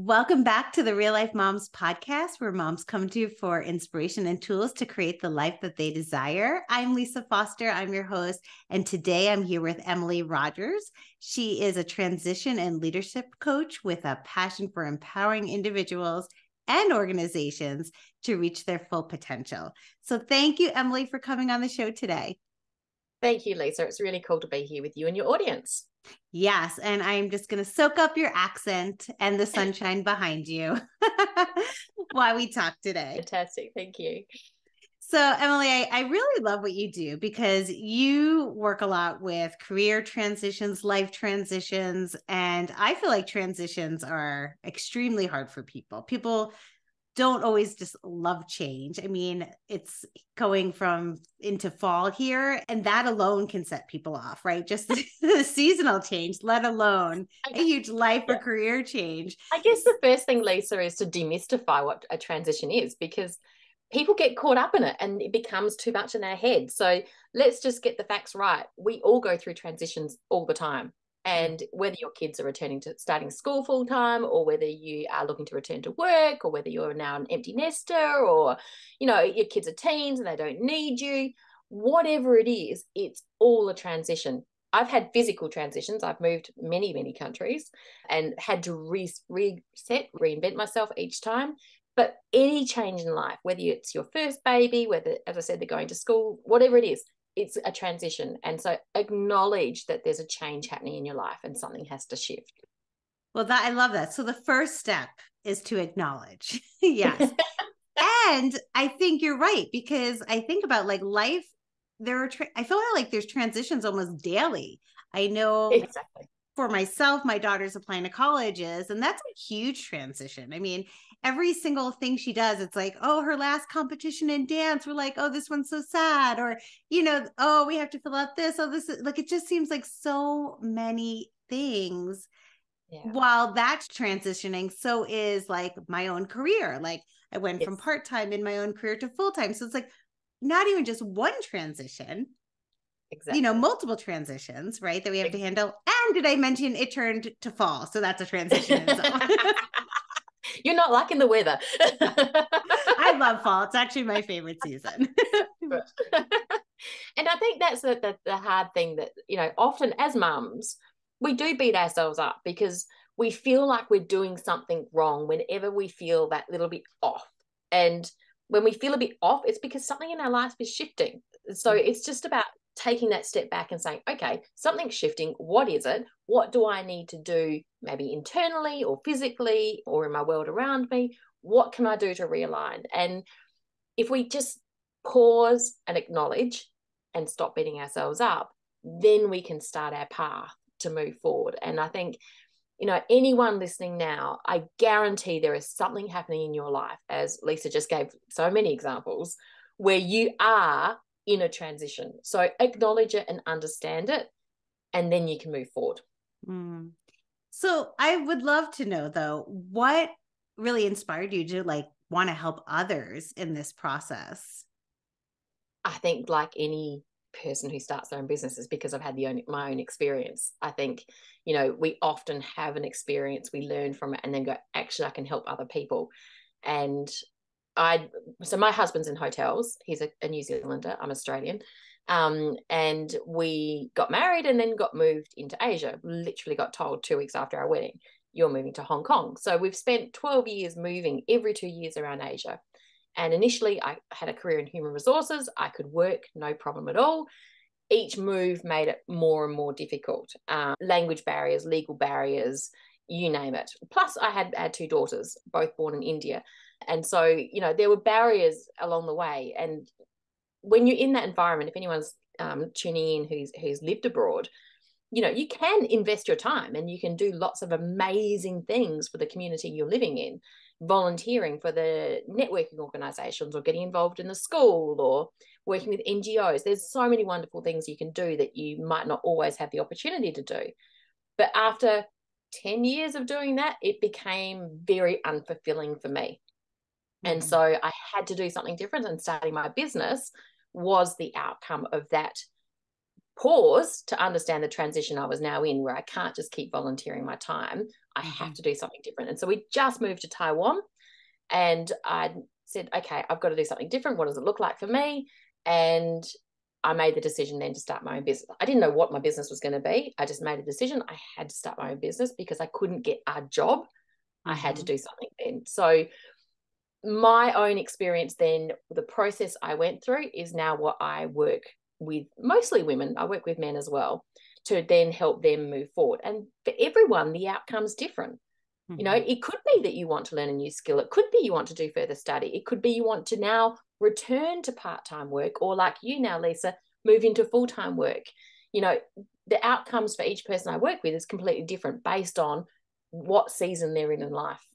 Welcome back to the Real Life Moms podcast, where moms come to you for inspiration and tools to create the life that they desire. I'm Lisa Foster. I'm your host. And today I'm here with Emily Rogers. She is a transition and leadership coach with a passion for empowering individuals and organizations to reach their full potential. So thank you, Emily, for coming on the show today. Thank you, Lisa. It's really cool to be here with you and your audience. Yes, and I'm just going to soak up your accent and the sunshine behind you while we talk today. Fantastic. Thank you. So, Emily, I really love what you do because you work a lot with career transitions, life transitions, and I feel like transitions are extremely hard for people. People don't always just love change. I mean, it's going from into fall here, and that alone can set people off, right? Just the seasonal change, let alone a huge life or career change. I guess the first thing, Lisa, is to demystify what a transition is, because people get caught up in it and it becomes too much in our head. So let's just get the facts right. We all go through transitions all the time. And whether your kids are starting school full time, or whether you are looking to return to work, or whether you're now an empty nester, or, your kids are teens and they don't need you, whatever it is, it's all a transition. I've had physical transitions. I've moved many, many countries and had to reinvent myself each time. But any change in life, whether it's your first baby, whether, as I said, they're going to school, whatever it is, it's a transition. And so acknowledge that there's a change happening in your life and something has to shift. Well, I love that. So the first step is to acknowledge. Yes. And I think you're right, because I think about like life, I feel like there's transitions almost daily. I know exactly. For myself, my daughter's applying to colleges, and that's a huge transition. I mean, every single thing she does, it's like, oh, her last competition in dance, we're like, oh, this one's so sad. Or, oh, we have to fill out this. Oh, this is like, it just seems like so many things. Yeah. While that's transitioning, so is like my own career. Like I went from part-time in my own career to full-time. So it's like not even just one transition. Exactly. Multiple transitions, right, that we have to handle. And did I mention it turned to fall? So that's a transition. You're not liking the weather. I love fall. It's actually my favorite season. And I think that's the hard thing that, often as mums, we do beat ourselves up because we feel like we're doing something wrong whenever we feel that little bit off. And when we feel a bit off, it's because something in our life is shifting. So it's just about taking that step back and saying, okay, something's shifting. What is it? What do I need to do, maybe internally or physically or in my world around me? What can I do to realign? And if we just pause and acknowledge and stop beating ourselves up, then we can start our path to move forward. And I think, anyone listening now, I guarantee there is something happening in your life, as Lisa just gave so many examples, where you are in a transition. So acknowledge it and understand it, and then you can move forward. So I would love to know, though, what really inspired you to want to help others in this process? I think like any person who starts their own businesses, because I've had my own experience. I think, we often have an experience, we learn from it and then go, actually, I can help other people. And so my husband's in hotels. He's a New Zealander. I'm Australian. And we got married and then got moved into Asia. Literally got told 2 weeks after our wedding, you're moving to Hong Kong. So we've spent 12 years moving every 2 years around Asia. And initially I had a career in human resources. I could work, no problem at all. Each move made it more and more difficult. Language barriers, legal barriers, you name it. Plus I had 2 daughters, both born in India. And so, there were barriers along the way. And when you're in that environment, if anyone's tuning in who's lived abroad, you can invest your time and you can do lots of amazing things for the community you're living in, volunteering for the networking organizations or getting involved in the school or working with NGOs. There's so many wonderful things you can do that you might not always have the opportunity to do. But after 10 years of doing that, it became very unfulfilling for me. And so I had to do something different, and starting my business was the outcome of that pause to understand the transition I was now in, where I can't just keep volunteering my time. I have to do something different. And so we just moved to Taiwan, and I said, okay, I've got to do something different. What does it look like for me? And I made the decision then to start my own business. I didn't know what my business was going to be. I just made a decision. I had to start my own business because I couldn't get a job. I had to do something then. So my own experience then, the process I went through is now what I work with, mostly women. I work with men as well, to then help them move forward. And for everyone, the outcome's different. You know, it could be that you want to learn a new skill. It could be you want to do further study. It could be you want to now return to part-time work, or like you now, Lisa, move into full-time work. You know, the outcomes for each person I work with is completely different based on what season they're in life.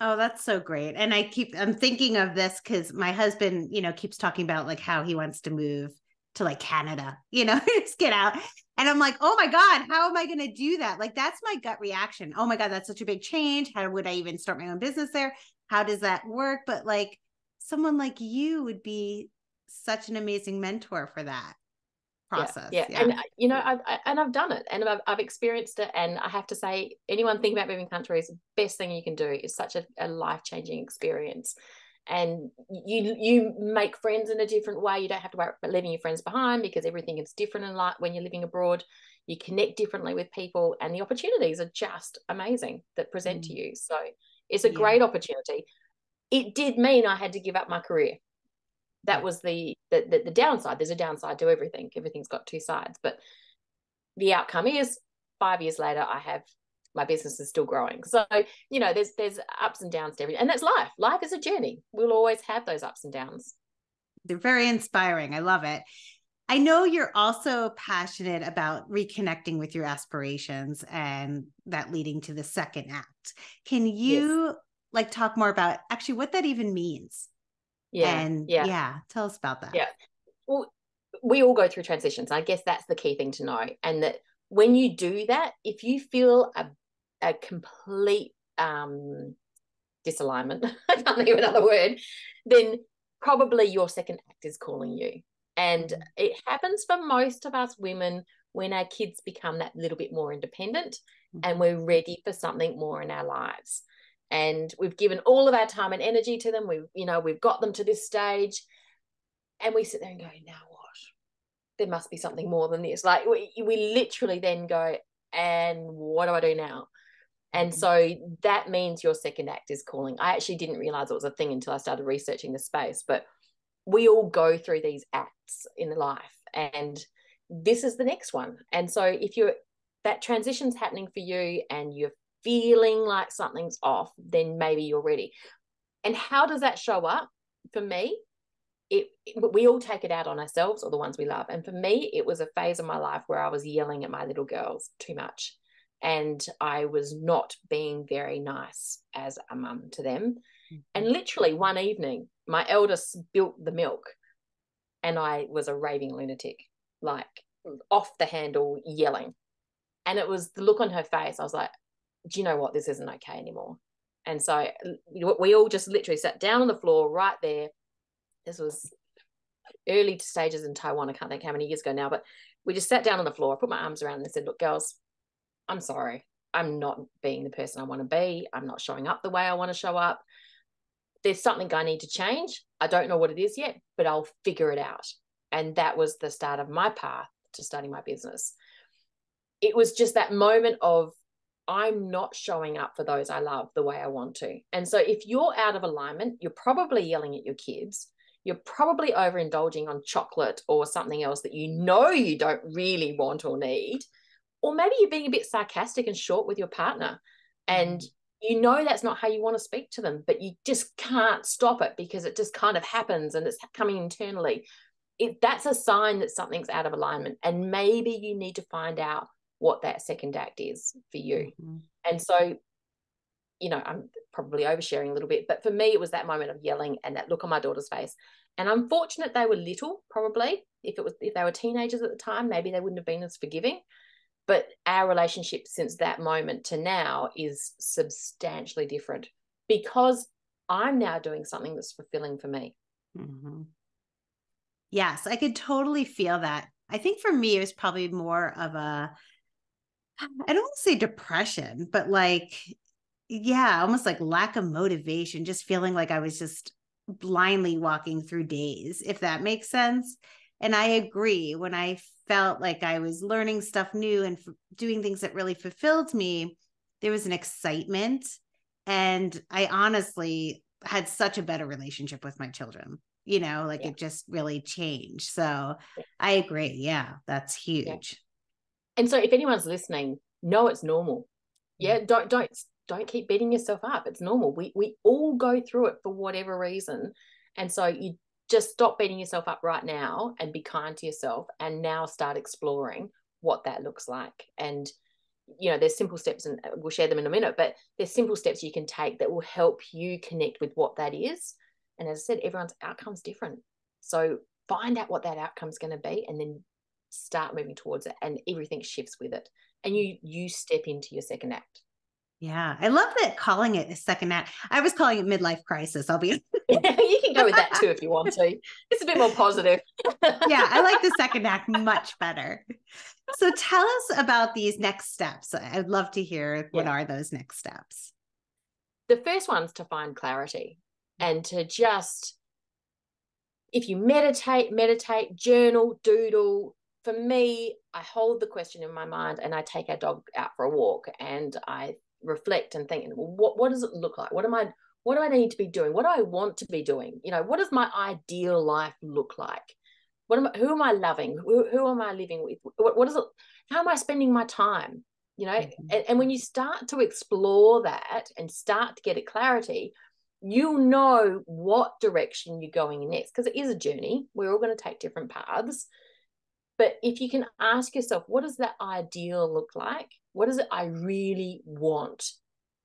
Oh, that's so great. And I'm thinking of this because my husband, you know, keeps talking about like how he wants to move to like Canada, you know, just get out. And I'm like, oh my God, how am I going to do that? Like, that's my gut reaction. Oh my God, that's such a big change. How would I even start my own business there? How does that work? But like someone like you would be such an amazing mentor for that process. Yeah. And you know, I've done it, and I've experienced it. And I have to say, anyone thinking about moving countries, the best thing you can do is such a life-changing experience. And you make friends in a different way. You don't have to worry about leaving your friends behind, because everything is different in life when you're living abroad. You connect differently with people, and the opportunities are just amazing that present to you. So it's a great opportunity. It did mean I had to give up my career. That was the downside. There's a downside to everything. Everything's got two sides. But the outcome is 5 years later, my business is still growing. So, you know, there's ups and downs to everything. And that's life. Life is a journey. We'll always have those ups and downs. They're very inspiring. I love it. I know you're also passionate about reconnecting with your aspirations, and that leading to the second act. Can you like talk more about actually what that even means? Tell us about that. Yeah. Well, we all go through transitions. I guess that's the key thing to know. And that when you do that, if you feel a complete disalignment, I can't think of another word, then probably your second act is calling you. And it happens for most of us women when our kids become that little bit more independent and we're ready for something more in our lives. And we've given all of our time and energy to them. We've got them to this stage, and we sit there and go, now what? There must be something more than this. Like we literally then go, and what do I do now? And so that means your second act is calling. I actually didn't realize it was a thing until I started researching the space, but we all go through these acts in life, and this is the next one. And so if that transition's happening for you and you're feeling like something's off, then maybe you're ready. And how does that show up? For me, we all take it out on ourselves or the ones we love. And for me, it was a phase of my life where I was yelling at my little girls too much, and I was not being very nice as a mum to them. And literally one evening, my eldest spilt the milk, and I was a raving lunatic, like off the handle yelling. And it was the look on her face. I was like, do you know what? This isn't okay anymore. And so we all just literally sat down on the floor right there. This was early stages in Taiwan. I can't think how many years ago now, but we just sat down on the floor. I put my arms around them and said, look, girls, I'm sorry. I'm not being the person I want to be. I'm not showing up the way I want to show up. There's something I need to change. I don't know what it is yet, but I'll figure it out. And that was the start of my path to starting my business. It was just that moment of, I'm not showing up for those I love the way I want to. And so if you're out of alignment, you're probably yelling at your kids. You're probably overindulging on chocolate or something else that you know you don't really want or need. Or maybe you're being a bit sarcastic and short with your partner, and you know that's not how you want to speak to them, but you just can't stop it because it just kind of happens and it's coming internally. That's a sign that something's out of alignment, and maybe you need to find out what that second act is for you. And so, you know, I'm probably oversharing a little bit, but for me, it was that moment of yelling and that look on my daughter's face. And I'm fortunate they were little, probably. If they were teenagers at the time, maybe they wouldn't have been as forgiving. But our relationship since that moment to now is substantially different because I'm now doing something that's fulfilling for me. Yes, I could totally feel that. I think for me, it was probably more of a, I don't want to say depression, but like, yeah, almost like lack of motivation, just feeling like I was just blindly walking through days, if that makes sense. And I agree, when I felt like I was learning stuff new and doing things that really fulfilled me, there was an excitement. And I honestly had such a better relationship with my children, like Yeah. it just really changed. So Yeah. I agree. Yeah, that's Yeah. huge. And so if anyone's listening, know it's normal. Yeah. Don't keep beating yourself up. It's normal. We all go through it for whatever reason. And so you just stop beating yourself up right now and be kind to yourself, and now start exploring what that looks like. And there's simple steps, and we'll share them in a minute, but there's simple steps you can take that will help you connect with what that is. And as I said, everyone's outcome's different. So find out what that outcome's going to be, and then start moving towards it, and everything shifts with it. And you step into your second act. Yeah, I love that, calling it a second act. I was calling it midlife crisis. I'll be You can go with that too if you want to. It's a bit more positive. Yeah, I like the second act much better. So tell us about these next steps. I'd love to hear, what are those next steps? The first one's to find clarity, and to just, if you meditate, journal, doodle. For me, I hold the question in my mind, and I take our dog out for a walk, and I reflect and think, well, what does it look like? What do I need to be doing? What do I want to be doing? What does my ideal life look like? Who am I loving? Who am I living with? What is it? How am I spending my time? And when you start to explore that and start to get a clarity, you'll know what direction you're going in next, because it is a journey. We're all going to take different paths. But if you can ask yourself, what does that ideal look like? What is it I really want?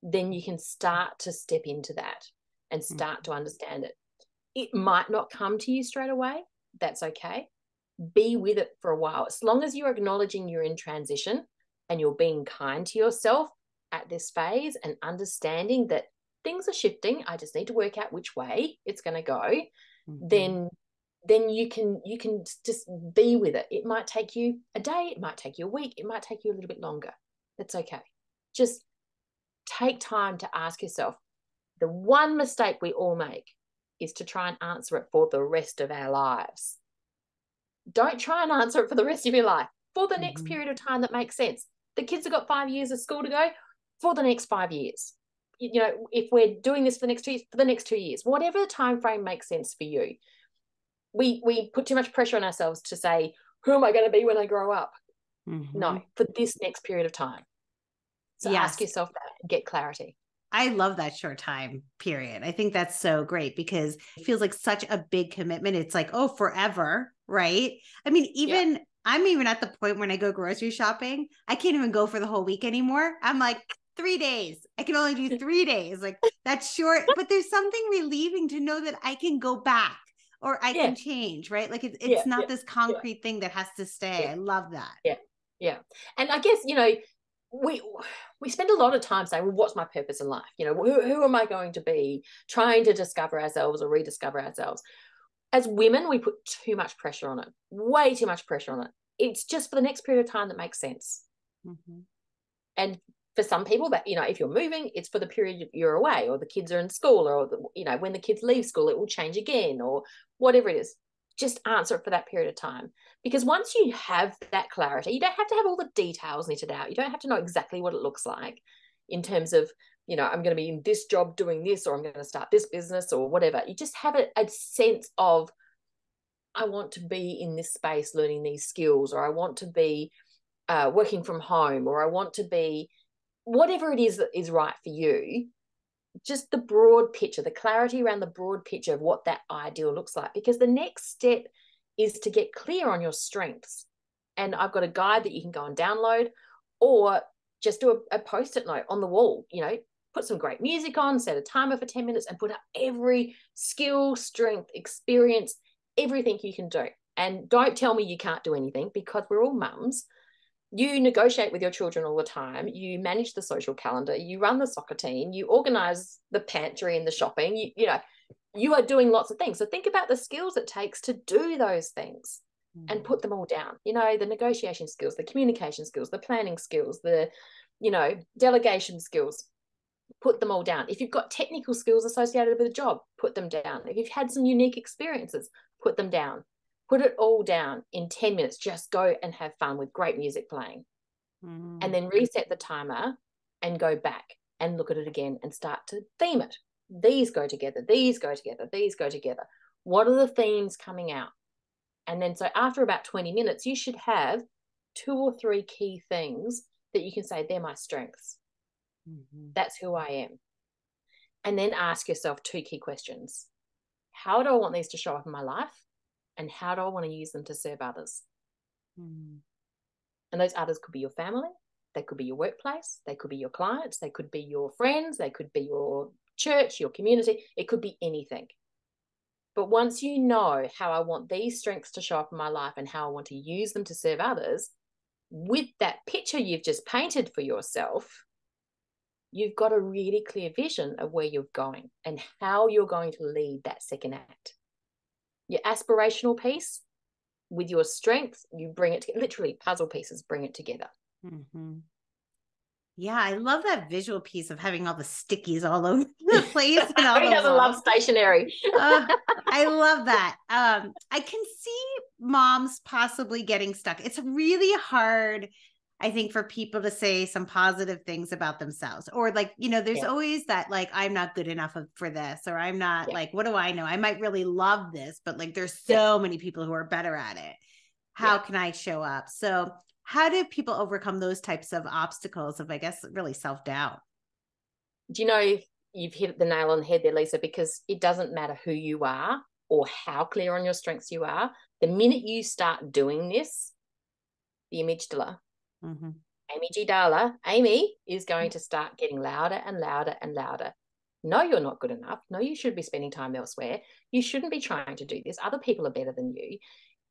Then you can start to step into that and start to understand it. It might not come to you straight away. That's okay. Be with it for a while. As long as you're acknowledging you're in transition, and you're being kind to yourself at this phase, and understanding that things are shifting, I just need to work out which way it's going to go, then you can just be with it. It might take you a day, it might take you a week, it might take you a little bit longer. That's okay. Just take time to ask yourself. The one mistake we all make is to try and answer it for the rest of our lives. Don't try and answer it for the rest of your life. For the next period of time that makes sense. The kids have got 5 years of school to go. For the next 5 years. If we're doing this for the next 2 years, for the next 2 years. Whatever the time frame makes sense for you. We put too much pressure on ourselves to say, who am I going to be when I grow up? No, for this next period of time. So ask yourself that and get clarity. I love that short time period. I think that's so great, because it feels like such a big commitment. It's like, oh, forever, right? I mean, I'm even at the point when I go grocery shopping, I can't even go for the whole week anymore. I'm like, 3 days. I can only do 3 days. Like, that's short, but there's something relieving to know that I can go back, or I can change, right? Like it's not this concrete thing that has to stay. I love that. Yeah. And I guess, we spend a lot of time saying, well, what's my purpose in life? Who am I going to be? Trying to discover ourselves or rediscover ourselves. As women, we put too much pressure on it, way too much pressure on it. It's just for the next period of time that makes sense. And for some people, that, if you're moving, it's for the period you're away, or the kids are in school, or when the kids leave school, it will change again, or whatever it is. Just answer it for that period of time. Because once you have that clarity, you don't have to have all the details knitted out. You don't have to know exactly what it looks like in terms of, I'm going to be in this job doing this, or I'm going to start this business, or whatever. You just have a sense of, I want to be in this space learning these skills, or I want to be working from home, or I want to be whatever it is that is right for you. Just the broad picture, the clarity around the broad picture of what that ideal looks like. Because the next step is to get clear on your strengths. And I've got a guide that you can go and download, or just do a post-it note on the wall. Put some great music on, set a timer for 10 minutes, and put up every skill, strength, experience, everything you can do. And don't tell me you can't do anything, because we're all mums. You negotiate with your children all the time. You manage the social calendar. You run the soccer team. You organize the pantry and the shopping. You are doing lots of things. So think about the skills it takes to do those things. and put them all down. You know, the negotiation skills, the communication skills, the planning skills, the, you know, delegation skills, put them all down. If you've got technical skills associated with a job, put them down. If you've had some unique experiences, put them down. Put it all down in 10 minutes. Just go and have fun with great music playing. And then reset the timer and go back and look at it again and start to theme it. These go together, these go together, these go together. What are the themes coming out? And then so after about 20 minutes, you should have 2 or 3 key things that you can say, they're my strengths. That's who I am. And then ask yourself 2 key questions. How do I want these to show up in my life? And how do I want to use them to serve others? And those others could be your family, they could be your workplace, they could be your clients, they could be your friends, they could be your church, your community, it could be anything. But once you know how I want these strengths to show up in my life and how I want to use them to serve others, with that picture you've just painted for yourself, you've got a really clear vision of where you're going and how you're going to lead that second act. Your aspirational piece, with your strengths, you bring it together. Literally, puzzle pieces bring it together. Yeah, I love that visual piece of having all the stickies all over the place. And all Who doesn't love stationery? I love that. I can see moms possibly getting stuck. It's really hard, I think, for people to say some positive things about themselves, or like, you know, there's always that, like, I'm not good enough for this, or I'm not like, what do I know? I might really love this, but like, there's so many people who are better at it. How can I show up? So how do people overcome those types of obstacles of, I guess, really self-doubt? Do you know, you've hit the nail on the head there, Lisa, because it doesn't matter who you are or how clear on your strengths you are. The minute you start doing this, the amygdala, Amy G. Dala, Amy is going to start getting louder and louder and louder. No, you're not good enough. No, you should be spending time elsewhere. You shouldn't be trying to do this. Other people are better than you.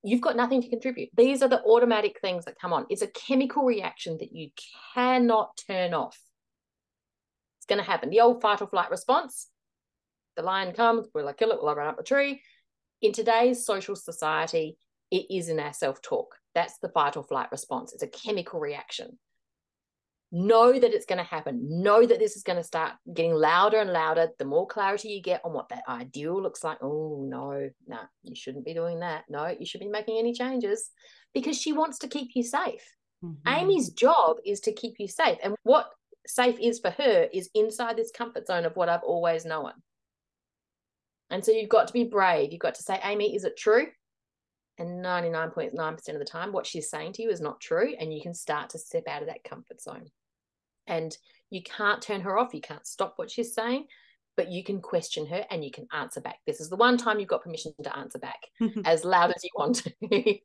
You've got nothing to contribute. These are the automatic things that come on. It's a chemical reaction that you cannot turn off. It's going to happen. The old fight or flight response. The lion comes, will I kill it? Will I run up the tree? In today's social society, it is in our self-talk. That's the fight or flight response. It's a chemical reaction. Know that it's going to happen. Know that this is going to start getting louder and louder. The more clarity you get on what that ideal looks like, oh, no, you shouldn't be doing that. No, you shouldn't be making any changes, because she wants to keep you safe. Amy's job is to keep you safe. And what safe is for her is inside this comfort zone of what I've always known. And so you've got to be brave. You've got to say, Amy, is it true? And 99.9% of the time, what she's saying to you is not true. And you can start to step out of that comfort zone. And you can't turn her off. You can't stop what she's saying, but you can question her and you can answer back. This is the one time you've got permission to answer back as loud as you want to.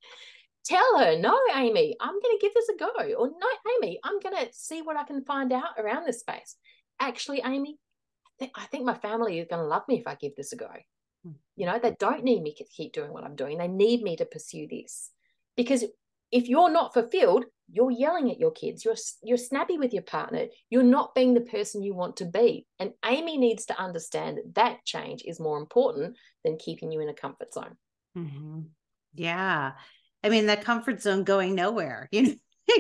Tell her, no, Amy, I'm going to give this a go. Or no, Amy, I'm going to see what I can find out around this space. Actually, Amy, I think my family is going to love me if I give this a go. You know, they don't need me to keep doing what I'm doing. They need me to pursue this. Because if you're not fulfilled, you're yelling at your kids. You're snappy with your partner. You're not being the person you want to be. And Amy needs to understand that change is more important than keeping you in a comfort zone. Yeah. I mean, that comfort zone going nowhere, you know,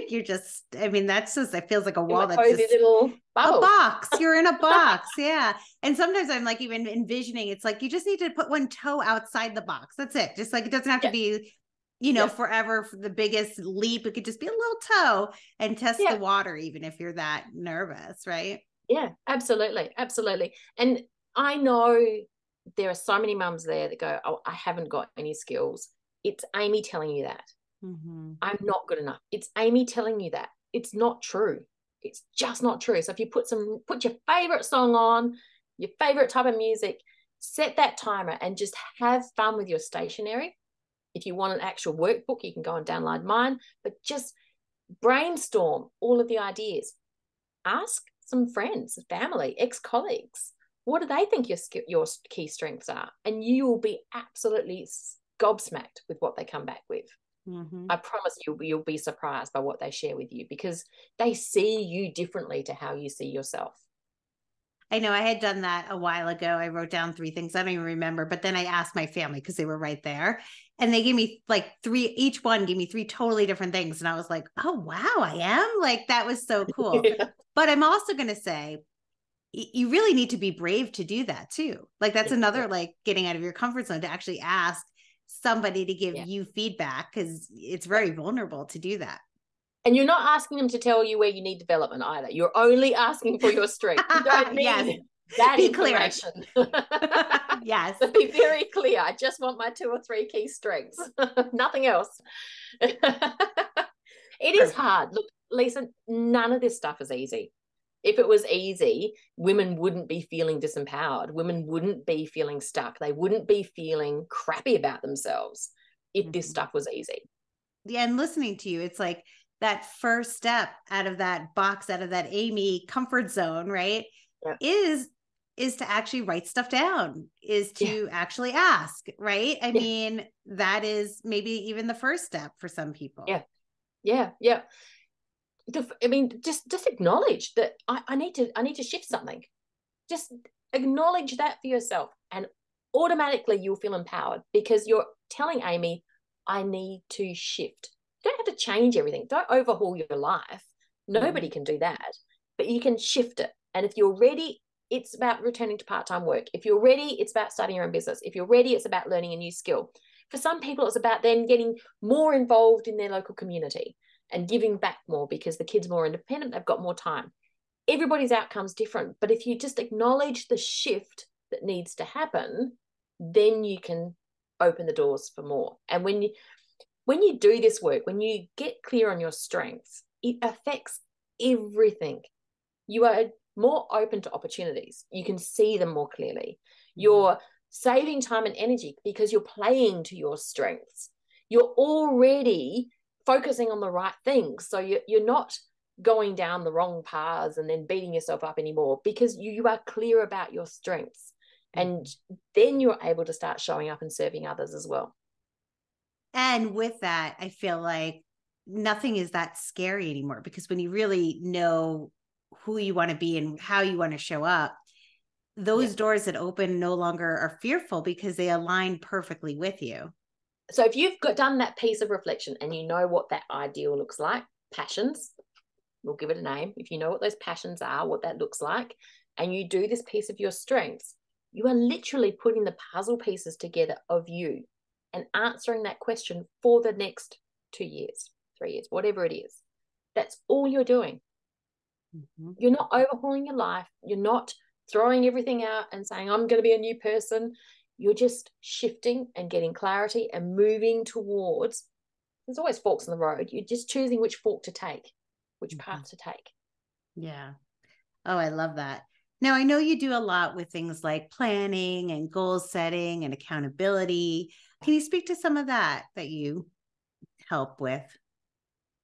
you're just, I mean, that's just, it feels like a wall that's just little bubble. A box. You're in a box. Yeah. And sometimes I'm like even envisioning, it's like, you just need to put one toe outside the box. That's it. Just like, it doesn't have to be, you know, forever for the biggest leap. It could just be a little toe and test the water, even if you're that nervous. Right. Yeah, absolutely. Absolutely. And I know there are so many mums there that go, oh, I haven't got any skills. It's Amy telling you that. I'm not good enough. It's Amy telling you that. It's not true. It's just not true. So if you put your favorite song on, your favorite type of music, set that timer and just have fun with your stationery. If you want an actual workbook, you can go and download mine, but just brainstorm all of the ideas. Ask some friends, family, ex-colleagues, what do they think your key strengths are? And you will be absolutely gobsmacked with what they come back with. I promise you'll be surprised by what they share with you, because they see you differently to how you see yourself. I know I had done that a while ago. I wrote down 3 things. I don't even remember, but then I asked my family because they were right there, and they gave me like 3, each one gave me 3 totally different things. And I was like, oh, wow, I am like, that was so cool. Yeah. But I'm also going to say, you really need to be brave to do that too. Like that's another, like getting out of your comfort zone to actually ask somebody to give you feedback, because it's very vulnerable to do that. And you're not asking them to tell you where you need development either. You're only asking for your strength. You don't need that be information. Yes. So be very clear. I just want my 2 or 3 key strengths, nothing else. It is hard. Look, Lisa, none of this stuff is easy. If it was easy, women wouldn't be feeling disempowered. Women wouldn't be feeling stuck. They wouldn't be feeling crappy about themselves if this stuff was easy. Yeah, and listening to you, it's like that first step out of that box, out of that Amy comfort zone, right? Yeah. Is to actually write stuff down, is to actually ask, right? I mean, that is maybe even the first step for some people. Yeah. I mean, just acknowledge that I need to shift something. Just acknowledge that for yourself, and automatically you'll feel empowered, because you're telling Amy, I need to shift. You don't have to change everything. Don't overhaul your life. Nobody can do that, but you can shift it. And if you're ready, it's about returning to part-time work. If you're ready, it's about starting your own business. If you're ready, it's about learning a new skill. For some people, it's about then getting more involved in their local community and giving back more, because the kid's more independent, they've got more time. Everybody's outcome's different, but if you just acknowledge the shift that needs to happen, then you can open the doors for more. And when you do this work, when you get clear on your strengths, it affects everything. You are more open to opportunities. You can see them more clearly. You're saving time and energy because you're playing to your strengths. You're already focusing on the right things. So you're not going down the wrong paths and then beating yourself up anymore, because you are clear about your strengths. And then you're able to start showing up and serving others as well. And with that, I feel like nothing is that scary anymore, because when you really know who you want to be and how you want to show up, those doors that open no longer are fearful, because they align perfectly with you. So if you've done that piece of reflection and you know what that ideal looks like, passions, we'll give it a name. If you know what those passions are, what that looks like, and you do this piece of your strengths, you are literally putting the puzzle pieces together of you and answering that question for the next 2 years, 3 years, whatever it is. That's all you're doing. You're not overhauling your life. You're not throwing everything out and saying, I'm going to be a new person. You're just shifting and getting clarity and moving towards, there's always forks in the road. You're just choosing which fork to take, which path to take. Yeah. Oh, I love that. Now, I know you do a lot with things like planning and goal setting and accountability. Can you speak to some of that you help with?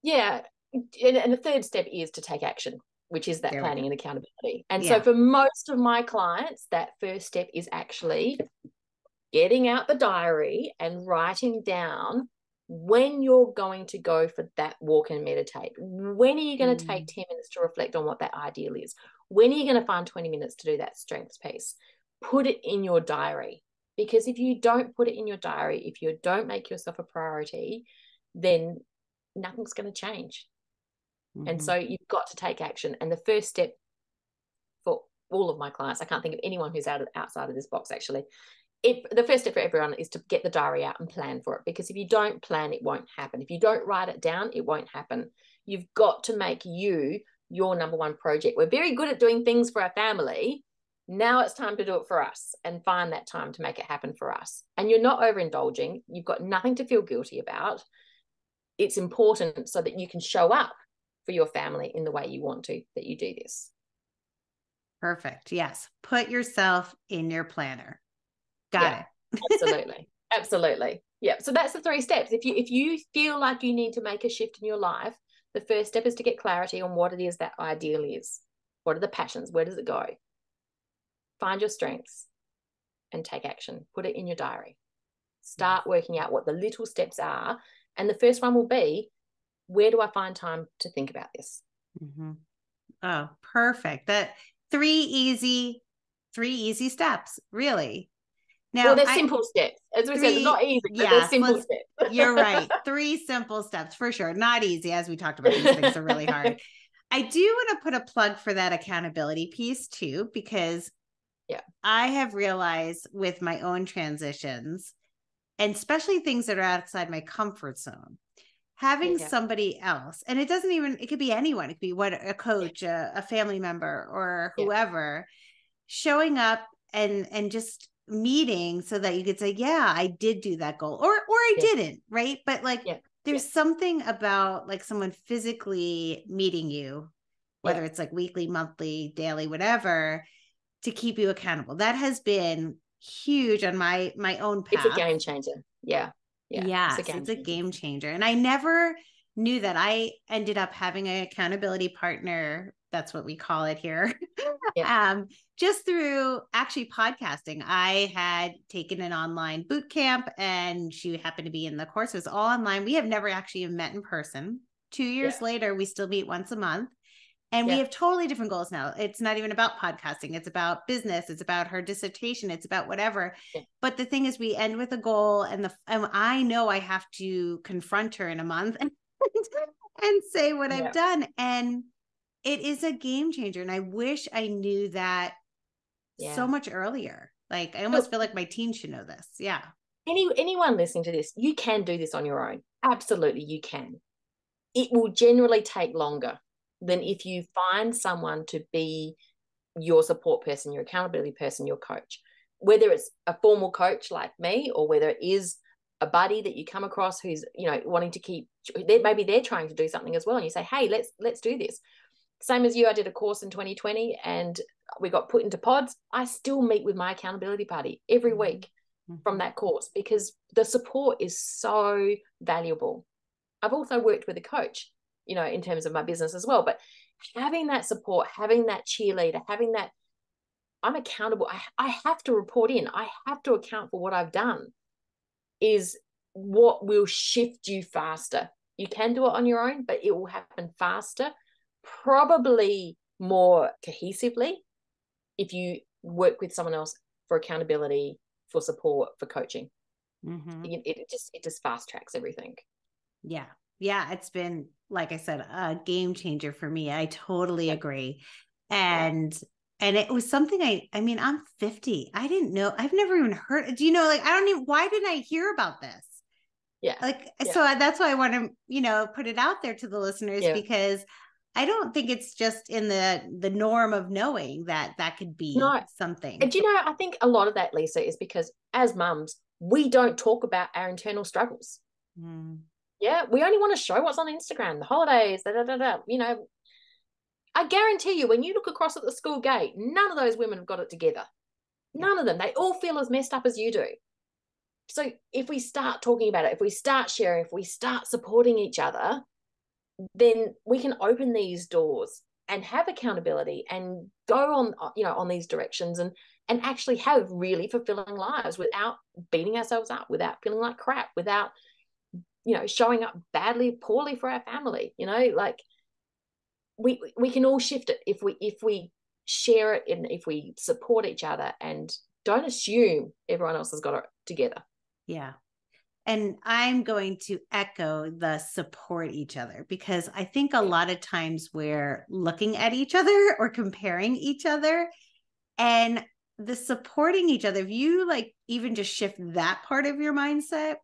Yeah. And the third step is to take action, which is that planning and accountability. And so for most of my clients, that first step is actually getting out the diary and writing down when you're going to go for that walk and meditate. When are you going to take 10 minutes to reflect on what that ideal is? When are you going to find 20 minutes to do that strengths piece? Put it in your diary, because if you don't put it in your diary, if you don't make yourself a priority, then nothing's going to change. And so you've got to take action. And the first step for all of my clients, I can't think of anyone who's outside of this box actually, the first step for everyone is to get the diary out and plan for it, because if you don't plan, it won't happen. If you don't write it down, it won't happen. You've got to make you your number one project. We're very good at doing things for our family. Now it's time to do it for us, and find that time to make it happen for us. And you're not overindulging. You've got nothing to feel guilty about. It's important so that you can show up for your family in the way you want to, that you do this. Perfect. Yes. Put yourself in your planner. Got it. Absolutely. Yeah. So that's the 3 steps. If you feel like you need to make a shift in your life, the first step is to get clarity on what it is that ideal is. What are the passions? Where does it go? Find your strengths and take action. Put it in your diary. Start working out what the little steps are. And the first one will be, where do I find time to think about this? Oh, perfect. three easy steps, really. Well, Now, they're simple steps. As we said, they're not easy, but they're yes, simple steps. you're right. Three simple steps for sure. Not easy. As we talked about, these things are really hard. I do want to put a plug for that accountability piece too, because I have realized with my own transitions, and especially things that are outside my comfort zone, having somebody else, and it could be anyone, it could be a coach, a family member, or whoever, showing up and just meeting so that you could say, yeah, I did do that goal, or I didn't, right? But like there's something about like someone physically meeting you, whether it's like weekly, monthly, daily, whatever, to keep you accountable. That has been huge on my own path. It's a game changer. Yes, it's a game changer. And I never knew that. I ended up having an accountability partner. That's what we call it here. Just through actually podcasting. I had taken an online boot camp and she happened to be in the course. It was all online. We have never actually met in person. 2 years later, we still meet once a month. And we have totally different goals now. It's not even about podcasting. It's about business. It's about her dissertation. It's about whatever. But the thing is, we end with a goal, and I know I have to confront her in a month and say what I've done. And it is a game changer. And I wish I knew that so much earlier. Like I almost feel like my teens should know this. Yeah. Anyone listening to this, you can do this on your own. Absolutely, you can. It will generally take longer than if you find someone to be your support person, your accountability person, your coach, whether it's a formal coach like me, or whether it is a buddy that you come across who's, wanting to keep, maybe they're trying to do something as well. And you say, hey, let's do this. Same as you, I did a course in 2020 and we got put into pods. I still meet with my accountability buddy every week from that course because the support is so valuable. I've also worked with a coach, in terms of my business as well. But having that support, having that cheerleader, having that, I'm accountable. I have to report in. I have to account for what I've done is what will shift you faster. You can do it on your own, but it will happen faster, probably more cohesively if you work with someone else for accountability, for support, for coaching. It just fast tracks everything. Yeah, it's been, like I said, a game changer for me. I totally agree. And it was something I mean, I'm 50. I didn't know. I've never even heard. Do you know, like, why didn't I hear about this? So that's why I want to, put it out there to the listeners because I don't think it's just in the norm of knowing that could be something. And I think a lot of that, Lisa, is because as mums, we don't talk about our internal struggles. We only want to show what's on Instagram, the holidays, I guarantee you, when you look across at the school gate, none of those women have got it together. None of them. They all feel as messed up as you do. So if we start talking about it, if we start sharing, if we start supporting each other, then we can open these doors and have accountability and go on, on these directions and actually have really fulfilling lives without beating ourselves up, without feeling like crap, without showing up poorly for our family. Like we can all shift it if we share it and if we support each other and don't assume everyone else has got it together. And I'm going to echo the support each other, because I think a lot of times we're looking at each other or comparing each other, and the supporting each other, if you like even just shift that part of your mindset,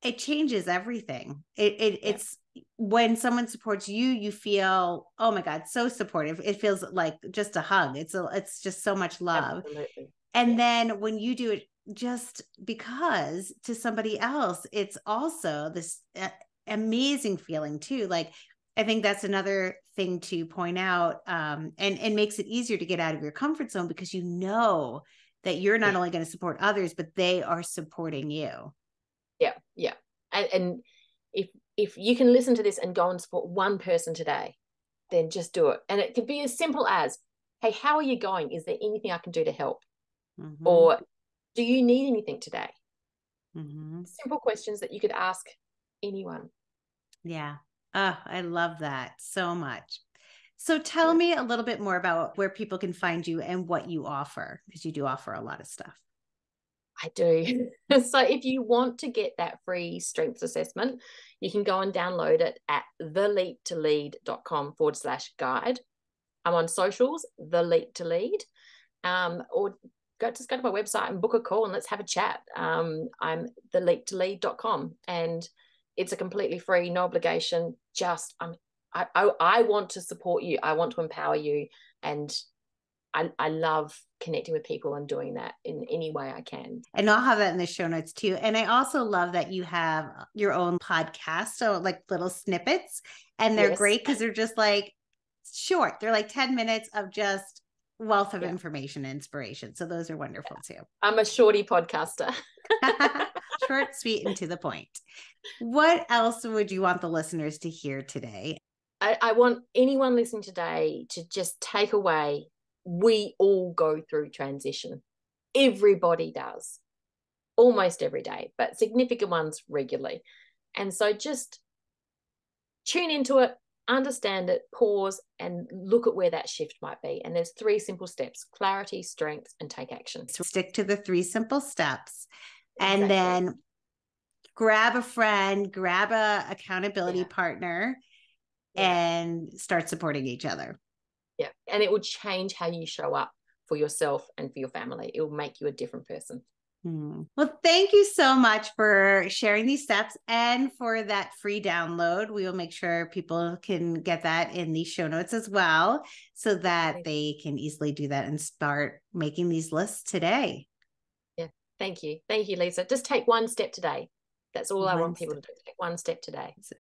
it changes everything. It's when someone supports you, you feel, oh my God, so supportive. It feels like just a hug. It's just so much love. Absolutely. And then when you do it just because to somebody else, it's also this amazing feeling too. Like, I think that's another thing to point out, and makes it easier to get out of your comfort zone, because you know that you're not only going to support others, but they are supporting you. And if you can listen to this and go and support one person today, then just do it. And it could be as simple as, hey, how are you going? Is there anything I can do to help? Or do you need anything today? Simple questions that you could ask anyone. Oh, I love that so much. So tell me a little bit more about where people can find you and what you offer, because you do offer a lot of stuff. I do. So if you want to get that free strengths assessment, you can go and download it at theleap2lead.com/guide. I'm on socials, The Leap to Lead, or just go to my website and book a call and let's have a chat. I'm theleap2lead.com, and it's a completely free, no obligation. I want to support you. I want to empower you, and I love connecting with people and doing that in any way I can. And I'll have that in the show notes too. And I also love that you have your own podcast. So like little snippets, and they're great because they're just like short. They're like 10 minutes of just wealth of information and inspiration. So those are wonderful too. I'm a shorty podcaster. Short, sweet, and to the point. What else would you want the listeners to hear today? I want anyone listening today to just take away, we all go through transition. Everybody does, almost every day, but significant ones regularly. And so just tune into it, understand it, pause, and look at where that shift might be. And there's 3 simple steps: clarity, strength, and take action. So stick to the 3 simple steps. And then grab a friend, grab a accountability partner, and start supporting each other. Yeah. And it will change how you show up for yourself and for your family. It will make you a different person. Well, thank you so much for sharing these steps and for that free download. We will make sure people can get that in the show notes as well, so that they can easily do that and start making these lists today. Yeah. Thank you. Thank you, Lisa. Just take one step today. That's all I want people to do. Take one step today.